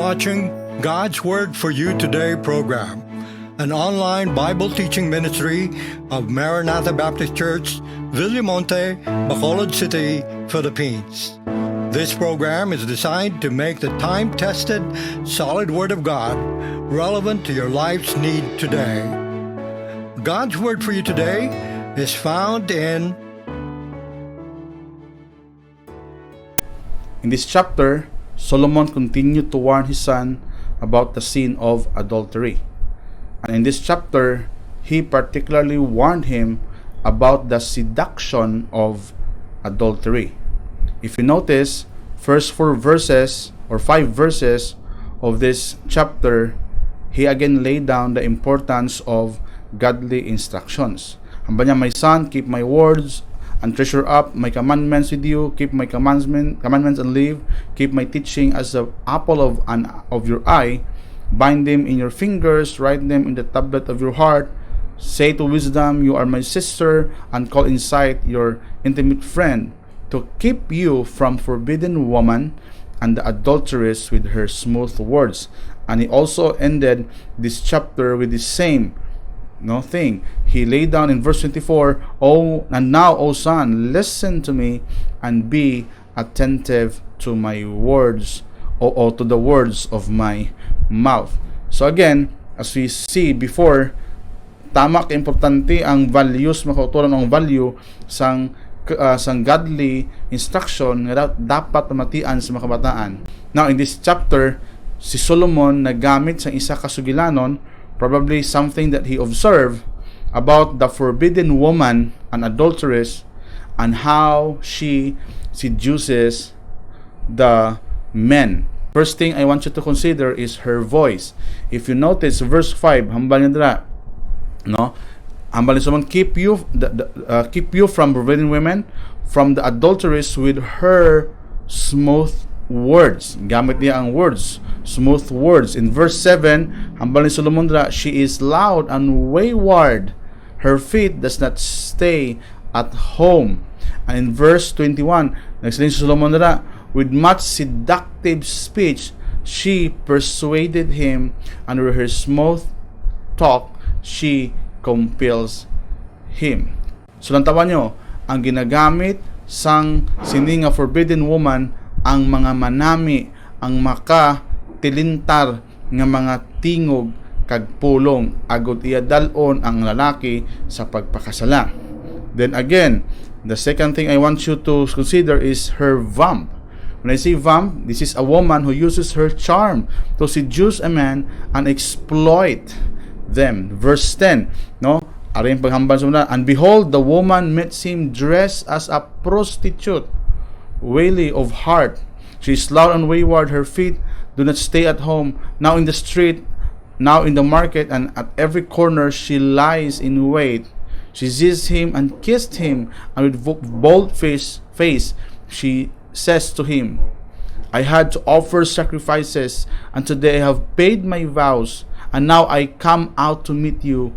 watching God's Word for You Today program, an online Bible teaching ministry of Maranatha Baptist Church, Villamonte, Bacolod City, Philippines. This program is designed to make the time-tested, solid Word of God relevant to your life's need today. God's Word for You today is found in this chapter, Solomon continued to warn his son about the sin of adultery. And in this chapter, he particularly warned him about the seduction of adultery. If you notice, first 5 verses of this chapter, he again laid down the importance of godly instructions. Hamba niya, my son, keep my words and treasure up my commandments with you. Keep my commandments and live. Keep my teaching as the apple of your eye. Bind them in your fingers. Write them in the tablet of your heart. Say to wisdom, you are my sister, and call insight your intimate friend, to keep you from forbidden woman and the adulteress with her smooth words. And he also ended this chapter with the same thing. He laid down in verse 24, and now, O son, listen to me and be attentive to my words, or to the words of my mouth. So again, as we see before, tama ka importante ang values, makauturan ang value sang godly instruction nga dapat matian sa mga kabataan. Now, in this chapter, si Solomon nagamit sa isa kasugilanon, probably something that he observed about the forbidden woman, an adulteress, and how she seduces the men. First thing I want you to consider is her voice. If you notice verse 5, hambal niya dira, hambal niya, keep you from forbidden women, from the adulteress with her smooth words. Gamit niya ang words, smooth words. In verse 7, hambal ni Solomon dira, she is loud and wayward. Her feet does not stay at home. And in verse 21, nagsaling si Solomon dira, with much seductive speech, she persuaded him, and with her smooth talk, she compels him. So, lantawan nyo, ang ginagamit sang sininga forbidden woman, ang mga manami, ang makatilintar nga mga tingog kag pulong agud iya dalon ang lalaki sa pagpakasala. Then again, the second thing I want you to consider is her vamp. When I say vamp, this is a woman who uses her charm to seduce a man and exploit them. Verse 10, aring paghambal sa and behold, the woman meets him dressed as a prostitute, wily of heart. She is loud and wayward. Her feet do not stay at home. Now in the street, now in the market, and at every corner she lies in wait. She seized him and kissed him, and with bold face she says to him, I had to offer sacrifices, and today I have paid my vows, and now I come out to meet you,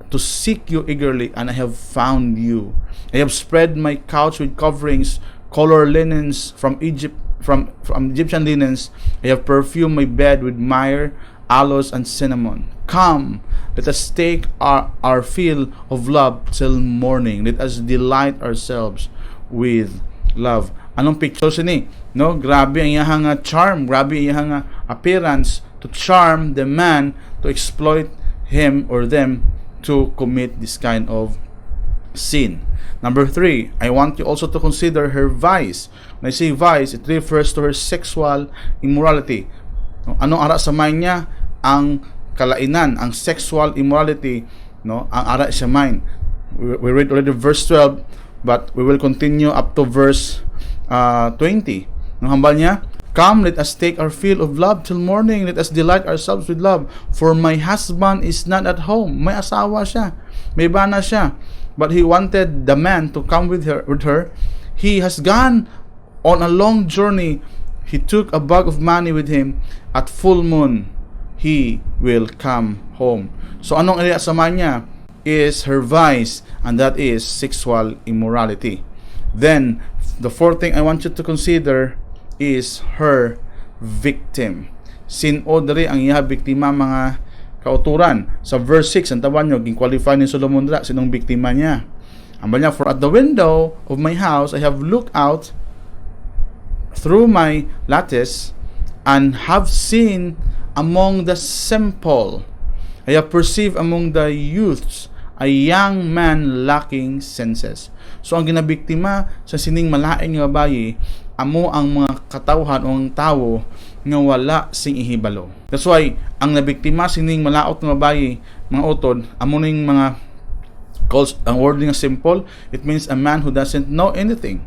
to seek you eagerly, and I have found you. I have spread my couch with coverings, color linens from Egypt, from Egyptian linens. I have perfumed my bed with myrrh, aloes, and cinnamon. Come, let us take our fill of love till morning. Let us delight ourselves with love. Anong picture ni? Grabe ang iyang charm, grabe ang iyang appearance to charm the man, to exploit him or them to commit this kind of sin. Number 3, I want you also to consider her vice. When I say vice, it refers to her sexual immorality. Anong ara sa mind niya? Ang kalainan, ang sexual immorality, ang ara sa mind. We read already verse 12, but we will continue up to verse 20. Ang hambal niya, come, let us take our fill of love till morning. Let us delight ourselves with love. For my husband is not at home. May asawa siya. May bana siya. But he wanted the man to come with her. He has gone on a long journey. He took a bag of money with him. At full moon, he will come home. So anong area sa niya is her vice, and that is sexual immorality. Then, the fourth thing I want you to consider is her victim. sin o diri ang iya biktima mga kauturan. Sa verse 6, ang tawan nyo, qualify ni Solomon dira, sinong biktima niya. Ang niya, for at the window of my house, I have looked out through my lattice and have seen among the simple. I have perceived among the youths a young man lacking senses. So, ang ginabiktima sa sining malaing nga bayi, amo ang mga katawhan o ang tawo nga wala sing ihibalo. That's why, ang nabiktima sining malaot nga bayi, mga utod, amo ning mga calls, ang word nga simple, it means a man who doesn't know anything.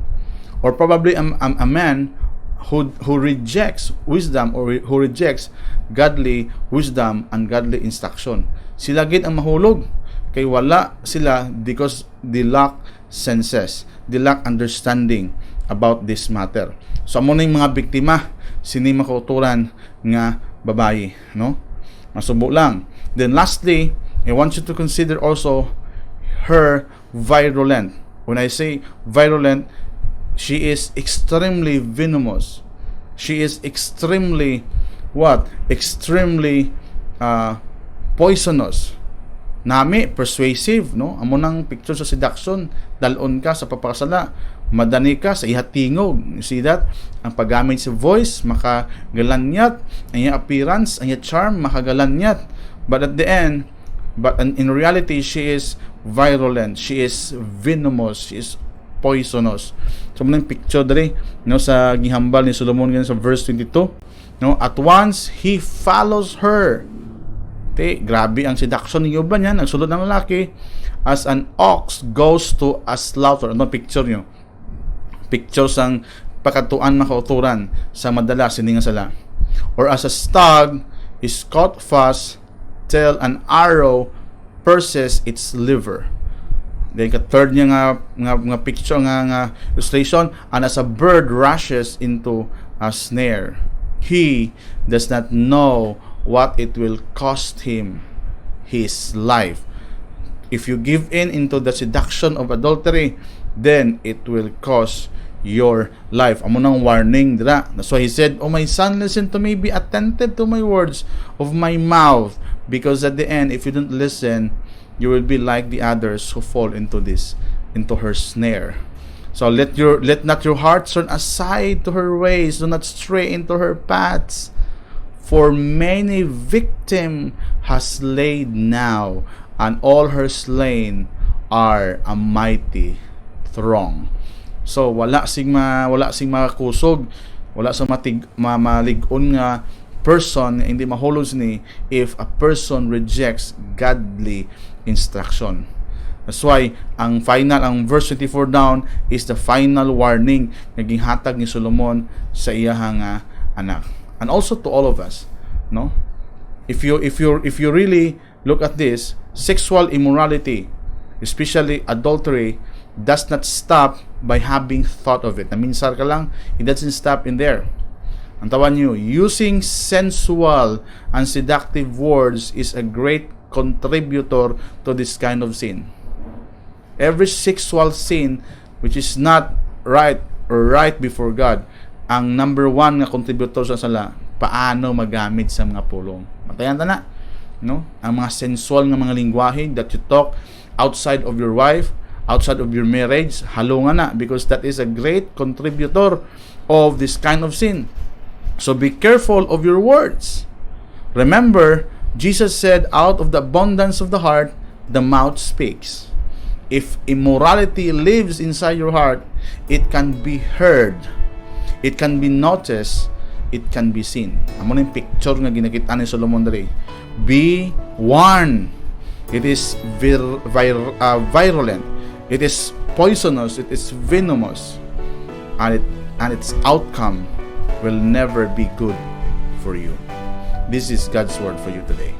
Or probably a man who rejects wisdom or who rejects godly wisdom and godly instruction. Sila gid ang mahulog kay wala sila because they lack senses, they lack understanding about this matter. So amo ning mga biktima sini makauturan nga babayi, no? Masubo lang. Then lastly, I want you to consider also her virulent. When I say virulent, she is extremely venomous. She is extremely extremely poisonous. Nami persuasive, no? Amo nang picture sa seduction, dalon ka sa papakasala, madani ka sa ihatingog. You see that? Ang paggamit sa voice makagalanyat, ang iya appearance, ang iya charm makagalanyat. But at the end, in reality, she is virulent, she is venomous, she is poisonous. So mo nang picture diri, no, sa gihambal ni Solomon sa verse 22, no? At once he follows her. Grabe ang seduction ni Yoba niya, nagsulod ng lalaki, as an ox goes to a slaughter. Ano picture nyo? Picture sang pakatuan makauturan sa madalas, hindi nga sala. Or as a stag is caught fast till an arrow pierces its liver. Then third niya nga picture nga illustration, and as a bird rushes into a snare, he does not know what it will cost him his life. If you give in into the seduction of adultery, then it will cost your life. Amo nang warning dira. That's why he said, "Oh my son, listen to me, be attentive to my words of my mouth, because at the end, if you don't listen, you will be like the others who fall into her snare." So let not your heart turn aside to her ways, do not stray into her paths. For many victim has laid now, and all her slain are a mighty throng. So wala sing makakusog, wala sa maligon nga person nga hindi mahulog ni if a person rejects godly instruction. That's why ang verse 24 down is the final warning nga ginhatag ni Solomon sa iyang anak. And also to all of us, no? If you really look at this, sexual immorality, especially adultery, does not stop by having thought of it. Naminsar ka lang, it doesn't stop in there. Ang tawan nyo, using sensual and seductive words is a great contributor to this kind of sin. Every sexual sin which is not right or right before God, ang number one nga contributor sa sala, paano magamit sa mga pulong. Matayan ta na, no? Ang mga sensual nga mga lingwahe that you talk outside of your wife, outside of your marriage, halungan na, because that is a great contributor of this kind of sin. So be careful of your words. Remember, Jesus said, out of the abundance of the heart, the mouth speaks. If immorality lives inside your heart, it can be heard, it can be noticed, it can be seen. Amo ning picture nga ginakita ni Solomon diri. Be warned. It is virulent. It is poisonous. It is venomous, and its outcome will never be good for you. This is God's word for you today.